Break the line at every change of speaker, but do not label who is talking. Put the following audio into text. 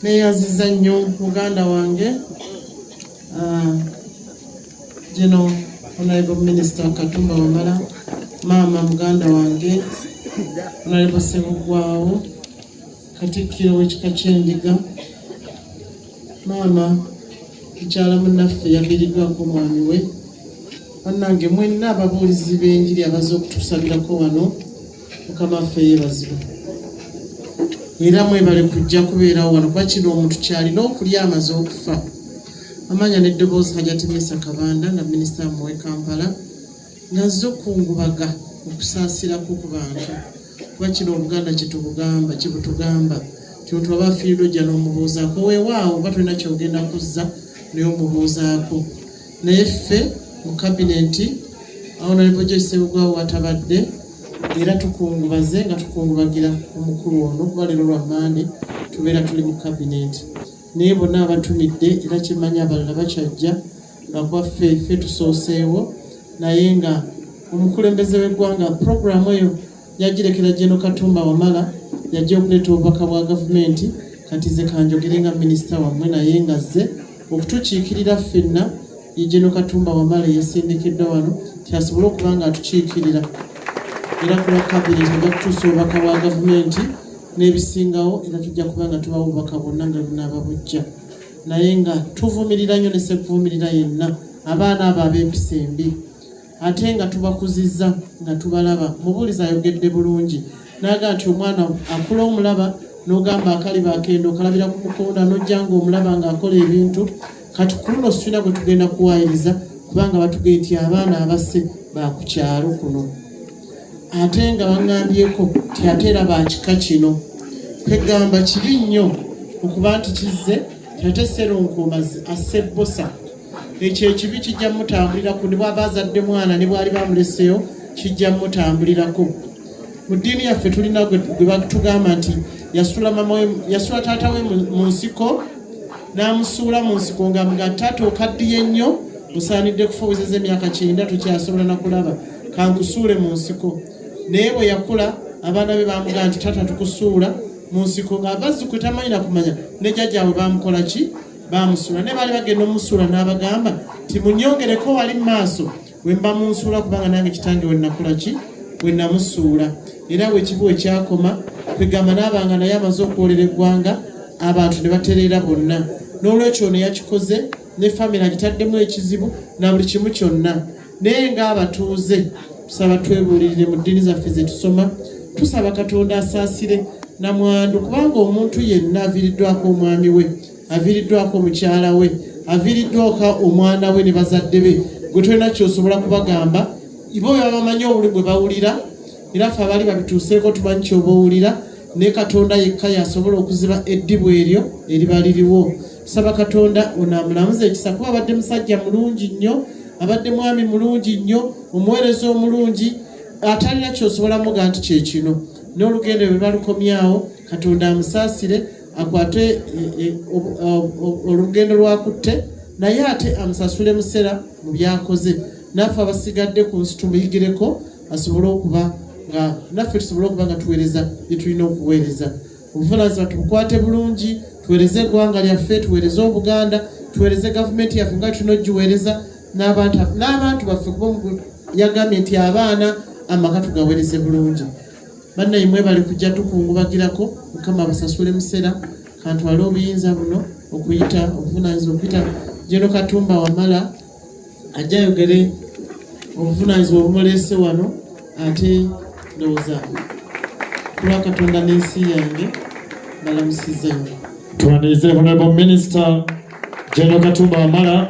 neeyaziza nnyo muganda wange Gino Honorable Minister Katumba Wamala, Mama muganda wange Honorable Sebugwawo, Katikkiro w'ekika ky'Endiga, Mama mukyala munnaffe yaviiriddwako omwami we, bannange mwenna ababuulizi b'enjiri abazze okutusabirako wano, Mukama waffe yeebazibwe. Era mwebale kujja kubeerawo wano kuba kino omuntu kyalina okulya amaze okufa. Amanya n'eddoboozi Hajjatimisa Kabanda nga minisita muwe Kampala ng'azze okungubaga okusaasirako ku bantu. Kuba kino Obuganda kyetubugamba kibutugamba kyotwa abafiiridde ojja n'omubuuzaako weewaawo oba tulina kyogenda kuzza naye omubuuzaako. Naye ffe mu kabinenti awo nalipo gyesebugwawo watabadde era tukungubaze nga tukungubagira omukulu ono kuba leero lwa Mande tubeera tuli mu kabinenti. Naye bonna abatumidde era kimanya abalala bakyajja lwakuba ffe tusooseewo naye nga omukulembeze w'eggwanga puroguramu eyo yagirekera General Katumba Wamala yajja okuleeta obubaka bwa gavumenti kati ze kanjogere nga minisita wammwe naye nga zze okutukiikirira ffenna ye General Katumba Wamala yeesindikiddwa wano kyasobole okuba nga atukiikirira era ku lwa kabineti ajja kutuusa obubaka bwa gavumenti n'ebisingawo era tujja kuba nga tubawo obubaka bwonna nga bunaaba bujja naye nga tuvumirira nnyo ne sekuvumirira yenna abaana abo ab'empisa embi ate nga tubakuzizza nga tubalaba mubuulizi ayogedde bulungi n'aga nti omwana akula omulaba n'ogamba akaliba akenda okalabira ku mukonda n'ojja nga omulaba ng'akola ebintu kati ku luno situlina gwe tugenda kuwaayiriza kubanga batugee nti abaana abasse baakukyalo kuno ate nga baŋŋambyeko ti ate era bakika kino kwegamba kibi nnyo okuba nti kizze ate Sseronkomazi asse Bbosa ekyo ekibi kijja mutambulirako ne bw'aba azadde mwana ne bw'ali bamuleseyo kijja mutambulirako. Mu ddiini yaffe tulina gwe batugamba nti yasula taata we mu nsiko n'amusuula mu nsiko nga taata okaddiye nnyo osaanidde kufa owezezza emyaka 9 tukyasobola nakulaba kankusuule mu nsiko. Naye bwe yakula abaana be bamugamba nti taata tukusuula mu nsiko ng'abazzukulu tamanyi na kumanya ne jjajjaabwe bamukola ki bamusuula ne baali bagenda omusuula n'abagamba nti munyongereko wali mu maaso we mba munsuula kubanga nange kitange we nakula ki we namusuula. Era wekibu ekyakoma kwegamba n'abanga naye amaze okwolera eggwanga abantu ne batereera bonna n'olwekyo ono yakikoze ne famire agitaddemu ekizibu na buli kimu kyonna. Naye ng'abatuuze tusaba twebuulirire mu ddiini zaffe ze tusoma tusaba Katonda asaasire namwandu kubanga omuntu yenna aviiriddwako omwami we aviiriddwako omukyala we aviiriddwako omwana we ne bazadde be gwe tolina kyosobola kubagamba ibo babamanyi obuli bwe bawulira era ffe abali babituuseeko tumanyi kyoba owulira ne Katonda yekka yasobola okuziba eddibu eryo eriba liriwo. Tusaba Katonda ono amulamuza ekisa kuba abadde musajja mulungi nnyo abadde mwami mulungi nnyo omuweereza omulungi atalina kyosobola muga nti kyekino n'olugendo lwe balukomyawo Katonda amusaasire akwate olugendo lwakutte naye ate amusasule musera mu byakoze naffe abasigadde ku nsi tumuyigireko asobole okuba nga naffe tusobole okuba nga tuweereza bye tulina okuweereza. Obuvunaanyizibwa tubukwate bulungi tuweereze eggwanga lyaffe tuweereze Obuganda tuweereze gavumenti yaffe nga tulina ogiweereza n'abantu baffe kuba yagambye nti abaana amaka tugaweereze bulungi. Bannayimwe bali kujja tukungubagirako Mukama abasasule musera kantwale obuyinza buno okuyita obuvunaanyizibwa okuyita General Katumba Wamala ajja ayogere obuvunaanyizibwa obumuleese wano ate ndowooza kulwa Katonda n'ensi yange balamusizza nnyo.
Tuwanirize Honorable Minister General Katumba Wamala